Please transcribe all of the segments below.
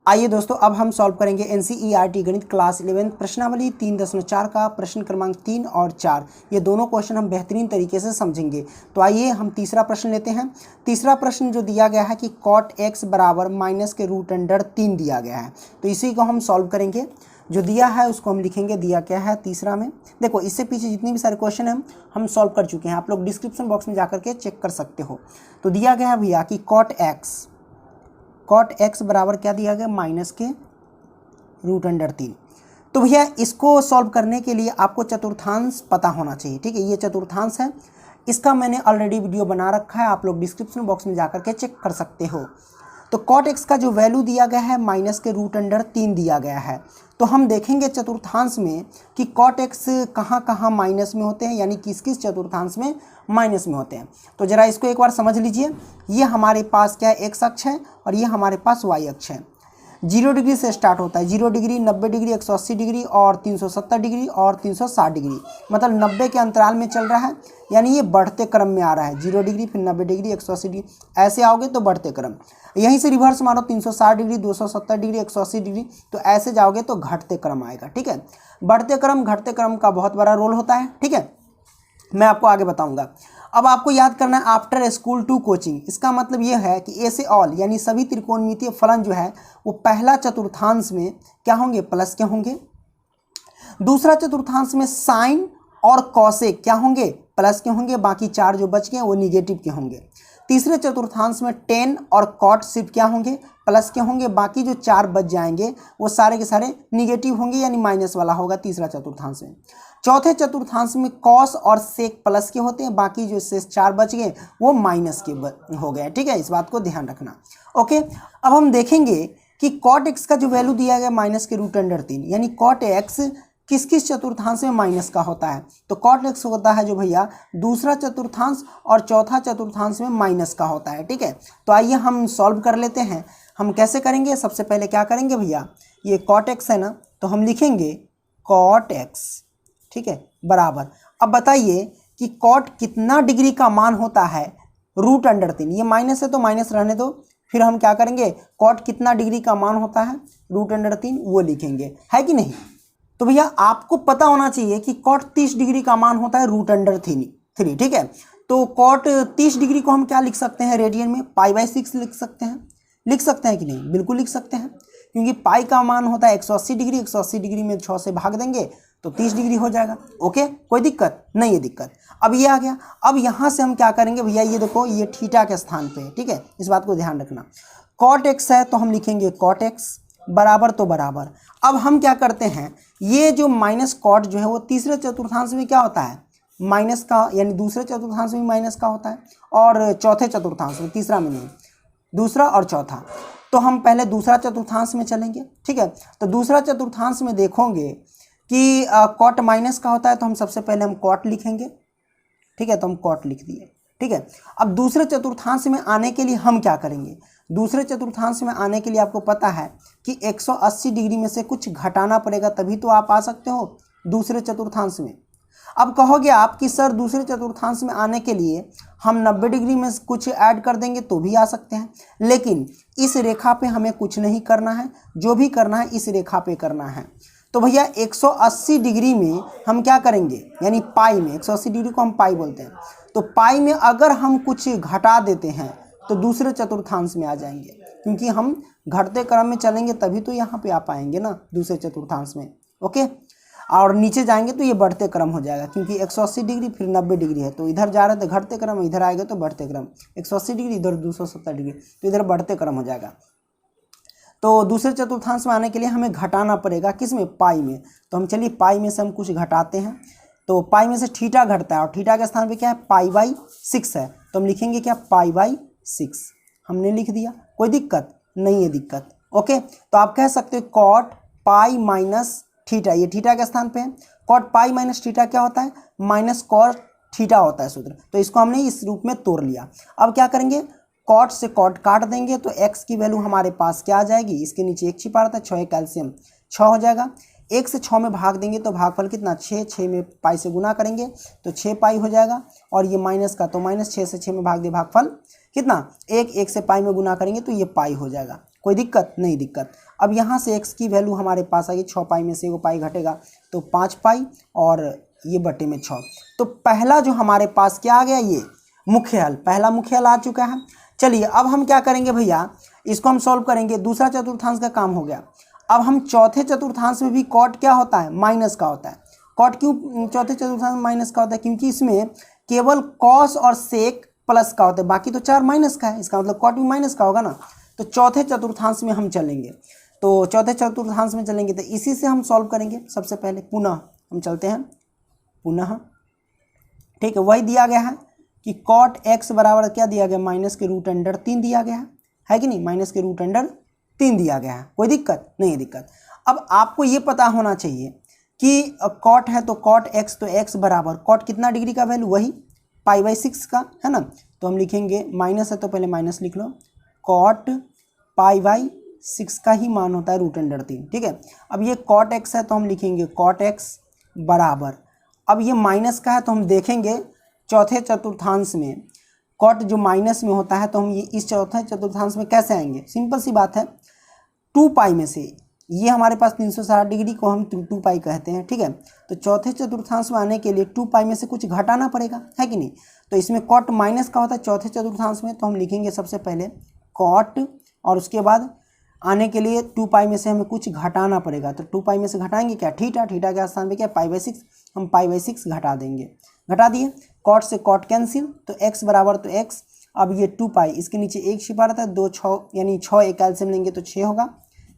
आइए दोस्तों, अब हम सॉल्व करेंगे एनसीईआरटी गणित क्लास 11 प्रश्नावली 3.4 का प्रश्न क्रमांक 3 और 4। ये दोनों क्वेश्चन हम बेहतरीन तरीके से समझेंगे। तो आइए हम तीसरा प्रश्न लेते हैं। तीसरा प्रश्न जो दिया गया है कि कॉट एक्स बराबर माइनस के रूट अंडर 3 दिया गया है, तो इसी को हम सॉल्व करेंगे। जो दिया है उसको हम लिखेंगे। दिया क्या है तीसरा में, देखो इससे पीछे जितने भी सारे क्वेश्चन हैं हम सॉल्व कर चुके हैं, आप लोग डिस्क्रिप्शन बॉक्स में जाकर के चेक कर सकते हो। तो दिया गया है भैया कि कॉट एक्स बराबर क्या दिया गया, माइनस के रूट अंडर 3। तो भैया इसको सॉल्व करने के लिए आपको चतुर्थांश पता होना चाहिए। ठीक है, ये चतुर्थांश है, इसका मैंने ऑलरेडी वीडियो बना रखा है, आप लोग डिस्क्रिप्शन बॉक्स में जाकर के चेक कर सकते हो। तो कॉट एक्स का जो वैल्यू दिया गया है माइनस के रूट अंडर 3 दिया गया है। तो हम देखेंगे चतुर्थांश में कि कॉट एक्स कहाँ कहाँ माइनस में होते हैं, यानी किस किस चतुर्थांश में माइनस में होते हैं। तो जरा इसको एक बार समझ लीजिए। ये हमारे पास क्या है, एक्स अक्ष है, और ये हमारे पास वाई अक्ष है। 0 डिग्री से स्टार्ट होता है, 0 डिग्री, 90 डिग्री, 180 डिग्री और 370 डिग्री और 360 डिग्री, मतलब 90 के अंतराल में चल रहा है, यानी ये बढ़ते क्रम में आ रहा है। 0 डिग्री, फिर 90 डिग्री, 180 डिग्री, ऐसे आओगे तो बढ़ते क्रम। यहीं से रिवर्स मारो, 360 डिग्री, 270 डिग्री, 180 डिग्री, तो ऐसे जाओगे तो घटते क्रम आएगा। ठीक है, बढ़ते क्रम घटते क्रम का बहुत बड़ा रोल होता है। ठीक है, मैं आपको आगे बताऊंगा। अब आपको याद करना है आफ्टर स्कूल टू कोचिंग, इसका मतलब ये है कि ए से ऑल यानी सभी त्रिकोणमितीय फलन जो है वो पहला चतुर्थांश में क्या होंगे, प्लस के होंगे। दूसरा चतुर्थांश में साइन और कॉसेक क्या होंगे, प्लस के होंगे, बाकी 4 जो बच गए वो निगेटिव के होंगे। तीसरे चतुर्थांश में टेन और कॉट सिर्फ क्या होंगे, प्लस के होंगे, बाकी जो 4 बच जाएंगे वो सारे के सारे निगेटिव होंगे, यानी माइनस वाला होगा तीसरा चतुर्थांश में। चौथे चतुर्थांश में कॉस और सेक प्लस के होते हैं, बाकी जो शेष 4 बच गए वो माइनस के हो गए। ठीक है, इस बात को ध्यान रखना। ओके, अब हम देखेंगे कि कॉट एक्स का जो वैल्यू दिया गया माइनस के रूट अंडर 3, यानी कॉट एक्स किस किस चतुर्थांश में माइनस का होता है। तो कॉट एक्स होता है जो भैया दूसरा चतुर्थांश और चौथा चतुर्थांश में माइनस का होता है। ठीक है, तो आइए हम सॉल्व कर लेते हैं। हम कैसे करेंगे, सबसे पहले क्या करेंगे भैया, ये कॉट एक्स है ना, तो हम लिखेंगे कॉट एक्स, ठीक है, बराबर। अब बताइए कि कॉट कितना डिग्री का मान होता है, रूट अंडर 3। ये माइनस है तो माइनस रहने दो, फिर हम क्या करेंगे, कॉट कितना डिग्री का मान होता है रूट अंडर 3 वो लिखेंगे, है कि नहीं। तो भैया आपको पता होना चाहिए कि कॉट 30 डिग्री का मान होता है रूट अंडर 3। ठीक है, तो कॉट 30 डिग्री को हम क्या लिख सकते हैं, रेडियन में π/6 लिख सकते हैं कि नहीं, बिल्कुल लिख सकते हैं, क्योंकि पाई का मान होता है 180 डिग्री, 180 डिग्री में 6 से भाग देंगे तो 30 डिग्री हो जाएगा। ओके, कोई दिक्कत नहीं है, दिक्कत अब ये आ गया। अब यहाँ से हम क्या करेंगे भैया, ये देखो ये थीटा के स्थान पे है। ठीक है, इस बात को ध्यान रखना। कॉट एक्स है तो हम लिखेंगे कॉट एक्स बराबर, तो बराबर। अब हम क्या करते हैं, ये जो माइनस कॉट जो है वो तीसरे चतुर्थांश में क्या होता है, माइनस का, यानी दूसरे चतुर्थांश में माइनस का होता है, और चौथे चतुर्थांश में, तीसरा में नहीं, दूसरा और चौथा। तो हम पहले दूसरा चतुर्थांश में चलेंगे। ठीक है, तो दूसरा चतुर्थांश में देखोगे कि कॉट माइनस का होता है, तो हम सबसे पहले हम कॉट लिखेंगे। ठीक है, तो हम कॉट लिख दिए। ठीक है, अब दूसरे चतुर्थांश में आने के लिए हम क्या करेंगे, दूसरे चतुर्थांश में आने के लिए आपको पता है कि 180 डिग्री में से कुछ घटाना पड़ेगा, तभी तो आप आ सकते हो दूसरे चतुर्थांश में। अब कहोगे आप कि सर दूसरे चतुर्थांश में आने के लिए हम 90 डिग्री में कुछ ऐड कर देंगे तो भी आ सकते हैं, लेकिन इस रेखा पे हमें कुछ नहीं करना है, जो भी करना है इस रेखा पे करना है। तो भैया 180 डिग्री में हम क्या करेंगे, यानी पाई में, 180 डिग्री को हम पाई बोलते हैं, तो पाई में अगर हम कुछ घटा देते हैं तो दूसरे चतुर्थांश में आ जाएंगे, क्योंकि हम घटते क्रम में चलेंगे तभी तो यहाँ पे आ पाएंगे ना दूसरे चतुर्थांश में। ओके, और नीचे जाएंगे तो ये बढ़ते क्रम हो जाएगा, क्योंकि 180 डिग्री फिर 90 डिग्री है, तो इधर जा रहे थे घटते क्रम, इधर आएगा तो बढ़ते क्रम, 180 डिग्री इधर 270 डिग्री, तो इधर बढ़ते क्रम हो जाएगा। तो दूसरे चतुर्थांश में आने के लिए हमें घटाना पड़ेगा, किस में, पाई में। तो हम चलिए पाई में से हम कुछ घटाते हैं, तो पाई में से थीटा घटता है, और थीटा के स्थान पे क्या है, π/6 है, तो हम लिखेंगे क्या, π/6 हमने लिख दिया, कोई दिक्कत नहीं है, दिक्कत। ओके, तो आप कह सकते हो कॉट पाई माइनस थीटा, ये थीटा के स्थान पे है, कॉट पाई माइनस थीटा क्या होता है, माइनस कॉट थीटा होता है सूत्र, तो इसको हमने इस रूप में तोड़ लिया। अब क्या करेंगे, कॉट से कॉट काट देंगे तो एक्स की वैल्यू हमारे पास क्या आ जाएगी, इसके नीचे 1 छिपा रहता है, 6 कैल्शियम 6 हो जाएगा। 1 से 6 में भाग देंगे तो भागफल कितना, 6 में पाई से गुना करेंगे तो 6 पाई हो जाएगा, और ये माइनस का तो माइनस, 6 से 6 में भाग दे भागफल कितना, 1 से पाई में गुना करेंगे तो ये पाई हो जाएगा। कोई दिक्कत नहीं दिक्कत। अब यहाँ से x की वैल्यू हमारे पास आई 6 पाई में से 1 पाई घटेगा तो 5 पाई और ये बटे में 6। तो पहला जो हमारे पास क्या आ गया, ये मुख्य हल, पहला मुख्य हल आ चुका है। चलिए अब हम क्या करेंगे भैया, इसको हम सॉल्व करेंगे, दूसरा चतुर्थांश का काम हो गया। अब हम चौथे चतुर्थांश में भी कॉट क्या होता है, माइनस का होता है। कॉट क्यों चौथे चतुर्थांश में माइनस का होता है, क्योंकि इसमें केवल कॉस और सेक प्लस का होता है, बाकी तो 4 माइनस का है, इसका मतलब कॉट भी माइनस का होगा ना। तो चौथे चतुर्थांश में हम चलेंगे, तो चौथे चतुर्थांश में चलेंगे तो इसी से हम सॉल्व करेंगे। सबसे पहले पुनः हम चलते हैं, पुनः ठीक है, वही दिया गया है कि कॉट एक्स बराबर क्या दिया गया, -√3 दिया गया है कि नहीं, -√3 दिया गया है। कोई दिक्कत नहीं दिक्कत। अब आपको ये पता होना चाहिए कि कॉट है तो कॉट एक्स, तो एक्स बराबर कॉट कितना डिग्री का वैल्यू, वही π/6 का है ना। तो हम लिखेंगे माइनस है तो पहले माइनस लिख लो, कॉट π/6 का ही मान होता है √3, ठीक है। अब ये कॉट एक्स है तो हम लिखेंगे कॉट एक्स बराबर, अब ये माइनस का है तो हम देखेंगे चौथे चतुर्थांश में कॉट जो माइनस में होता है तो हम ये इस चौथे चतुर्थांश में कैसे आएंगे, सिंपल सी बात है, 2 पाई में से ये हमारे पास 360 डिग्री को हम 2 पाई कहते हैं, ठीक है। तो चौथे चतुर्थांश में आने के लिए 2 पाई में से कुछ घटाना पड़ेगा, है कि नहीं। तो इसमें कॉट माइनस का होता है चौथे चतुर्थांश में, तो हम लिखेंगे सबसे पहले कॉट, और उसके बाद आने के लिए 2 पाई में से हमें कुछ घटाना पड़ेगा। तो 2 पाई में से घटाएंगे क्या, थीटा, थीटा के स्थान पे क्या π/6, हम π/6 घटा देंगे, घटा दिए। कॉट से कॉट कैंसिल, तो x बराबर तो x, अब ये 2 पाई, इसके नीचे 1 छिपा रहता है, 2 6 यानी 6 एक एल्सियम लेंगे तो 6 होगा,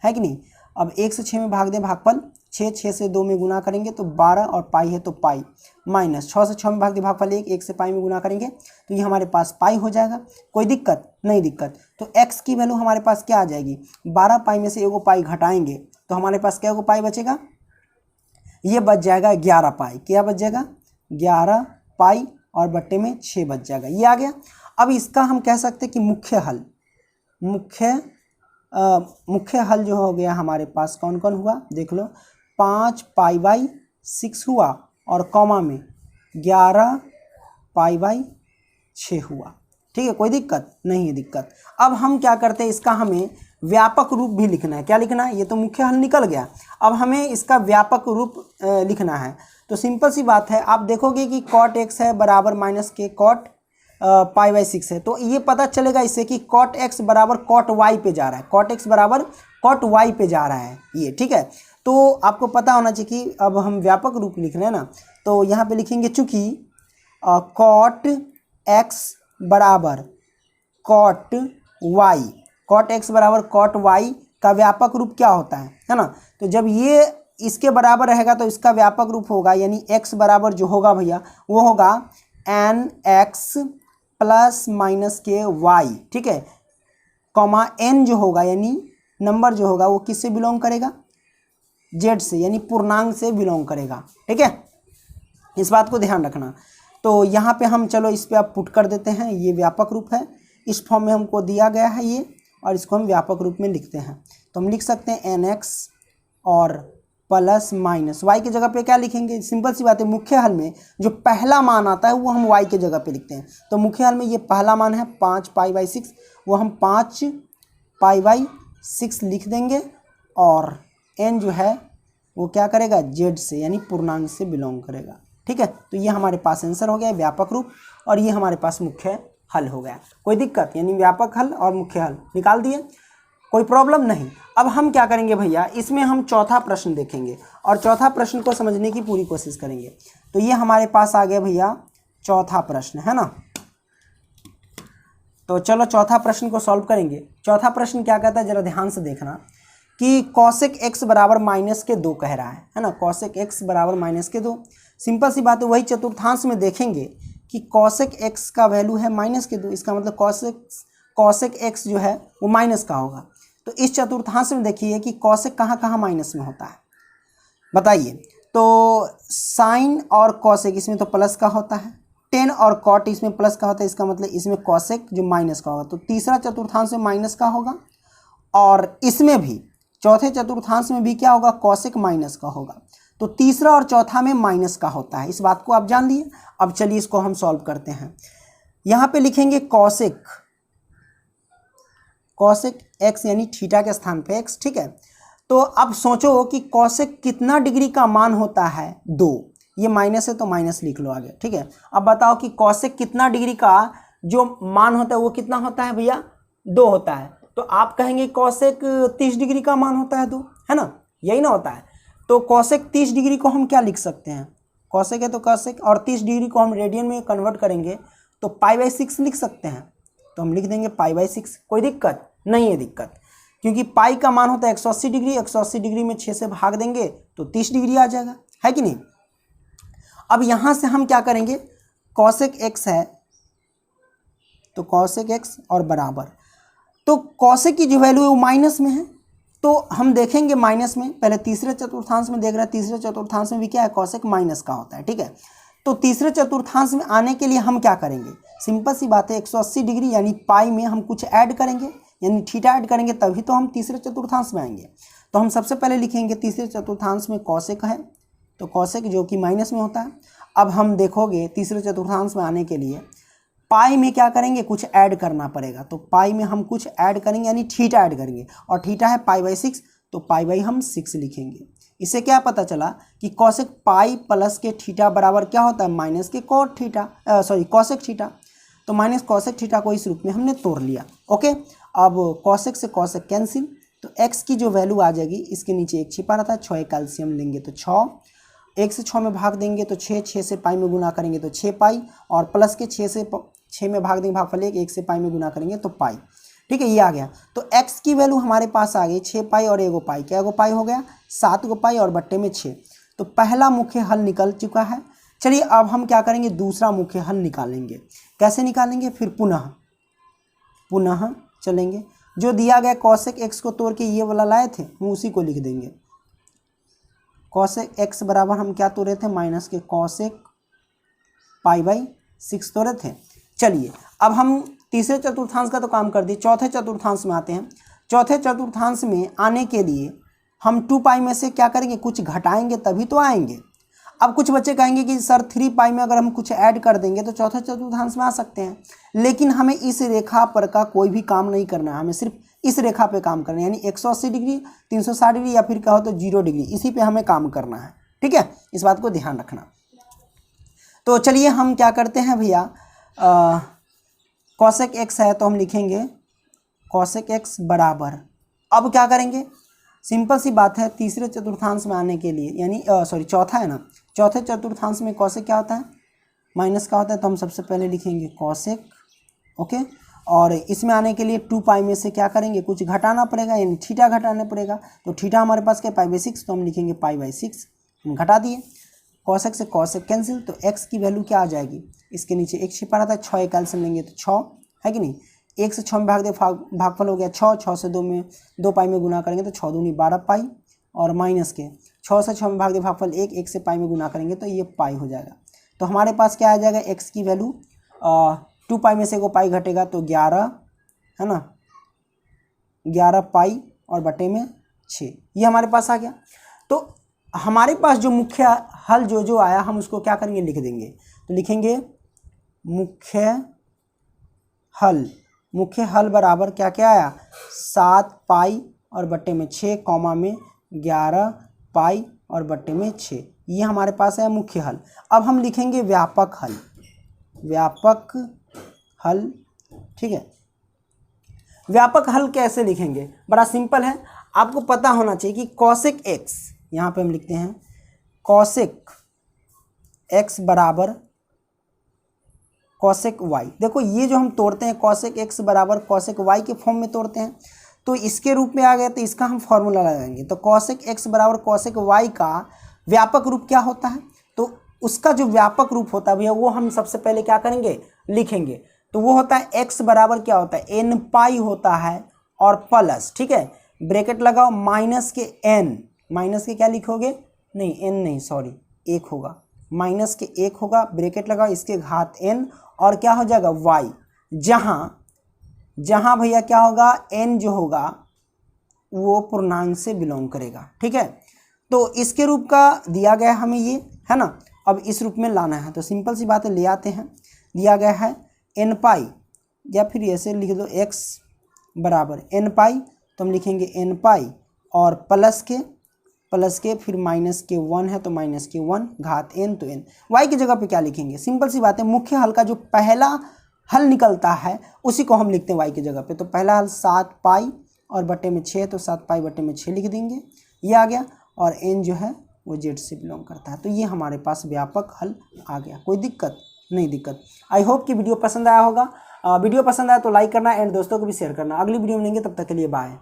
है कि नहीं। अब 1 से 6 में भाग दें, भागफल 6, 6 से 2 में गुना करेंगे तो 12, और पाई है तो पाई, माइनस 6 से 6 में भाग दें, भागफल 1, 1 से पाई में गुना करेंगे तो ये हमारे पास पाई हो जाएगा। कोई दिक्कत नहीं दिक्कत। तो x की वैल्यू हमारे पास क्या आ जाएगी, 12 पाई में से 1 पाई घटाएंगे तो हमारे पास क्या पाई बचेगा, ये बच जाएगा 11 पाई। क्या बच जाएगा, 11 पाई और बट्टे में 6 बच जाएगा, ये आ गया। अब इसका हम कह सकते हैं कि मुख्य हल, मुख्य हल जो हो गया हमारे पास कौन कौन हुआ, देख लो, 5 π/6 हुआ और कॉमा में 11 π/6 हुआ, ठीक है। कोई दिक्कत नहीं है दिक्कत। अब हम क्या करते हैं, इसका हमें व्यापक रूप भी लिखना है। क्या लिखना है, ये तो मुख्य हल निकल गया, अब हमें इसका व्यापक रूप लिखना है। तो सिंपल सी बात है, आप देखोगे कि कॉट एक्स है बराबर -k कॉट π/6 है, तो ये पता चलेगा इससे कि कॉट एक्स बराबर कॉट वाई पे जा रहा है, कॉट एक्स बराबर कॉट वाई पे जा रहा है ये, ठीक है। तो आपको पता होना चाहिए कि अब हम व्यापक रूप लिख रहे हैं ना, तो यहाँ पे लिखेंगे चूँकि कॉट एक्स बराबर कॉट वाई, कॉट एक्स बराबर कॉट वाई का व्यापक रूप क्या होता है ना। तो जब ये इसके बराबर रहेगा तो इसका व्यापक रूप होगा, यानी x बराबर जो होगा भैया वो होगा nx ± k y, ठीक है, कॉमा n जो होगा यानी नंबर जो होगा वो किससे बिलोंग करेगा, z से, यानी पूर्णांक से बिलोंग करेगा, ठीक है। इस बात को ध्यान रखना। तो यहाँ पे हम चलो इस पे आप पुट कर देते हैं, ये व्यापक रूप है, इस फॉर्म में हमको दिया गया है ये, और इसको हम व्यापक रूप में लिखते हैं। तो हम लिख सकते हैं nx और प्लस माइनस y की जगह पे क्या लिखेंगे, सिंपल सी बात है, मुख्य हल में जो पहला मान आता है वो हम y के जगह पे लिखते हैं। तो मुख्य हल में ये पहला मान है 5 π/6, वो हम 5 π/6 लिख देंगे, और n जो है वो क्या करेगा, z से, यानी पूर्णांक से बिलोंग करेगा, ठीक है। तो ये हमारे पास आंसर हो गया व्यापक रूप, और ये हमारे पास मुख्य हल हो गया। कोई दिक्कत, यानी व्यापक हल और मुख्य हल निकाल दिए, कोई प्रॉब्लम नहीं। अब हम क्या करेंगे भैया, इसमें हम चौथा प्रश्न देखेंगे और चौथा प्रश्न को समझने की पूरी कोशिश करेंगे। तो ये हमारे पास आ गया भैया चौथा प्रश्न, है ना। तो चलो चौथा प्रश्न को सॉल्व करेंगे। चौथा प्रश्न क्या कहता है, जरा ध्यान से देखना कि कॉसेक x बराबर -2 कह रहा है ना, कॉसेक x बराबर -2। सिंपल सी बात है, वही चतुर्थांश में देखेंगे कि कॉसेक x का वैल्यू है -2, इसका मतलब कॉसेक x जो है वो माइनस का होगा। तो इस चतुर्थांश में देखिए कि कॉसेक कहाँ कहाँ माइनस में होता है, बताइए। तो साइन और कॉसेक इसमें तो प्लस का होता है, टेन और कॉट इसमें प्लस का होता है, इसका मतलब इसमें कॉसेक जो माइनस का होगा। तो तीसरा चतुर्थांश में माइनस का होगा, और इसमें भी चौथे चतुर्थांश में भी क्या होगा, कॉसेक माइनस का होगा। तो तीसरा और चौथा में माइनस का होता है, इस बात को आप जान लिए। अब चलिए इसको हम सॉल्व करते हैं। यहाँ पे लिखेंगे कॉसेक कॉसेक एक्स यानी थीटा के स्थान पे एक्स, ठीक है। तो अब सोचो कि कॉसेक कितना डिग्री का मान होता है, 2। ये माइनस है तो माइनस लिख लो आगे, ठीक है। अब बताओ कि कॉसेक कितना डिग्री का जो मान होता है वो कितना होता है भैया, 2 होता है। तो आप कहेंगे कॉसेक 30 डिग्री का मान होता है 2, है ना, यही ना होता है। तो कॉसेक 30 डिग्री को हम क्या लिख सकते हैं, कॉसेक है तो कॉसेक, और 30 डिग्री को हम रेडियन में कन्वर्ट करेंगे तो पाई/6 लिख सकते हैं। तो हम लिख देंगे पाई/6। कोई दिक्कत नहीं है, दिक्कत, क्योंकि पाई का मान होता है 180 डिग्री। 180 डिग्री में 6 से भाग देंगे तो 30 डिग्री आ जाएगा, है कि नहीं। अब यहाँ से हम क्या करेंगे, कॉसेक एक्स है तो कॉसेक एक्स और बराबर, तो कॉसेक की जो वैल्यू है वो माइनस में है, तो हम देखेंगे माइनस में। पहले तीसरे चतुर्थांश में देख रहे हैं, तीसरे चतुर्थांश में भी क्या है, कॉसेक माइनस का होता है, ठीक है। तो तीसरे चतुर्थांश में आने के लिए हम क्या करेंगे, सिंपल सी बात है, 180 डिग्री यानी पाई में हम कुछ ऐड करेंगे, यानी थीटा ऐड करेंगे, तभी तो हम तीसरे चतुर्थांश में आएंगे। तो हम सबसे पहले लिखेंगे तीसरे चतुर्थांश में कॉसेक है, तो कॉसेक जो कि माइनस में होता है। अब हम देखोगे तीसरे चतुर्थांश में आने के लिए पाई में क्या करेंगे, कुछ ऐड करना पड़ेगा। तो पाई में हम कुछ ऐड करेंगे यानी थीटा ऐड करेंगे, और थीटा है पाई/6, तो पाई/6 लिखेंगे। इससे क्या पता चला कि कॉसेक पाई प्लस के थीटा बराबर क्या होता है, माइनस के कॉट थीटा, कॉसेक थीटा। तो माइनस कॉसेक थीटा को इस रूप में हमने तोड़ लिया, ओके। अब कॉसेक से कॉसेक कैंसिल, तो एक्स की जो वैल्यू आ जाएगी, इसके नीचे एक छिपा रहता है, 6 कैल्शियम लेंगे तो 6, 1 से 6 में भाग देंगे तो 6, 6 से पाई में गुना करेंगे तो 6 पाई, और प्लस के 6 से 6 में भाग देंगे भागफल 1, 1 से पाई में गुना करेंगे तो पाई, ठीक है, ये आ गया। तो x की वैल्यू हमारे पास आ गई 6 पाई और 1 पाई, क्या 1 पाई हो गया, 7 पाई और बट्टे में 6। तो पहला मुख्य हल निकल चुका है। चलिए अब हम क्या करेंगे, दूसरा मुख्य हल निकालेंगे। कैसे निकालेंगे, फिर पुनः चलेंगे। जो दिया गया कॉसेक एक्स को तोड़ के ये वाला लाए थे, हम उसी को लिख देंगे। कॉसेक एक्स बराबर हम क्या तोड़े थे, माइनस के कॉसेक पाई/6 तोड़े थे। चलिए अब हम तीसरे चतुर्थांश का तो काम कर दिए, चौथे चतुर्थांश में आते हैं। चौथे चतुर्थांश में आने के लिए हम 2 पाई में से क्या करेंगे, कुछ घटाएंगे तभी तो आएंगे। अब कुछ बच्चे कहेंगे कि सर 3 पाई में अगर हम कुछ ऐड कर देंगे तो चौथे चतुर्थांश में आ सकते हैं, लेकिन हमें इस रेखा पर का कोई भी काम नहीं करना है, हमें सिर्फ इस रेखा पे काम करना है, यानी 180 डिग्री, 360 डिग्री या फिर कहो तो 0 डिग्री, इसी पे हमें काम करना है, ठीक है। इस बात को ध्यान रखना। तो चलिए हम क्या करते हैं भैया, कॉसेक एक्स है तो हम लिखेंगे कॉसेक एक्स बराबर, अब क्या करेंगे, सिंपल सी बात है, तीसरे चतुर्थांश में आने के लिए, यानी चौथा है ना, चौथे चतुर्थांश में कॉसेक क्या होता है, माइनस का होता है। तो हम सबसे पहले लिखेंगे कॉसेक, ओके, और इसमें आने के लिए 2 पाई में से क्या करेंगे, कुछ घटाना पड़ेगा, यानी थीटा घटाना पड़ेगा। तो थीटा हमारे पास क्या, पाई/6, तो हम लिखेंगे पाई/6, हम घटा दिए। कॉसेक से कॉसेक कैंसिल, तो एक्स की वैल्यू क्या आ जाएगी, इसके नीचे एक छिपा रहता है, 6 कैल्शियम लेंगे तो 6, है कि नहीं। 1 से 6 में भाग दे, भागफल हो गया 6, 6 से 2 में 2 पाई में गुना करेंगे तो 6 दूनी 12 पाई, और माइनस के 6 से 6 में भाग दे, भागफल 1, 1 से पाई में गुना करेंगे तो ये पाई हो जाएगा। तो हमारे पास क्या आ जाएगा, एक्स की वैल्यू 2 पाई में से 1 पाई घटेगा तो 11, है ना, 11 पाई और बटे में 6, ये हमारे पास आ गया। तो हमारे पास जो मुख्य हल जो आया, हम उसको क्या करेंगे, लिख देंगे। तो लिखेंगे मुख्य हल बराबर क्या क्या आया, 7 पाई और बट्टे में 6, कॉमा में 11 पाई और बट्टे में 6, ये हमारे पास है मुख्य हल। अब हम लिखेंगे व्यापक हल, ठीक है। व्यापक हल कैसे लिखेंगे, बड़ा सिंपल है, आपको पता होना चाहिए कि कॉसेक एक्स, यहाँ पे हम लिखते हैं कॉसेक एक्स बराबर कॉसेक वाई। देखो ये जो हम तोड़ते हैं कॉसेक एक्स बराबर कॉसेक वाई के फॉर्म में तोड़ते हैं, तो इसके रूप में आ गया, तो इसका हम फॉर्मूला लगाएंगे। तो कॉसेक एक्स बराबर कॉसेक वाई का व्यापक रूप क्या होता है, तो उसका जो व्यापक रूप होता है भैया वो हम सबसे पहले क्या करेंगे, लिखेंगे। तो वो होता है एक्स बराबर क्या होता है, एन पाई होता है और प्लस, ठीक है, ब्रैकेट लगाओ, माइनस के एन, माइनस के क्या लिखोगे, नहीं एन नहीं, सॉरी 1 होगा, माइनस के 1 होगा, ब्रैकेट लगाओ, इसके घात एन, और क्या हो जाएगा वाई, जहाँ भैया क्या होगा, एन जो होगा वो पूर्णांक से बिलोंग करेगा, ठीक है। तो इसके रूप का दिया गया हमें ये, है ना। अब इस रूप में लाना है, तो सिंपल सी बात है, ले आते हैं। दिया गया है एन पाई, या फिर ऐसे लिख दो एक्स बराबर एन पाई, तो हम लिखेंगे एन पाई और प्लस के फिर माइनस के 1 है तो माइनस के 1 घात एन, तो एन। वाई की जगह पे क्या लिखेंगे, सिंपल सी बात है, मुख्य हल का जो पहला हल निकलता है उसी को हम लिखते हैं वाई की जगह पे। तो पहला हल 7 पाई और बटे में 6, तो 7 पाई बटे में 6 लिख देंगे, ये आ गया। और एन जो है वो जेड से बिलोंग करता है, तो ये हमारे पास व्यापक हल आ गया। कोई दिक्कत नहीं दिक्कत। आई होप कि वीडियो पसंद आया होगा। वीडियो पसंद आया तो लाइक करना एंड दोस्तों को भी शेयर करना। अगली वीडियो में मिलेंगे, तब तक के लिए बाय।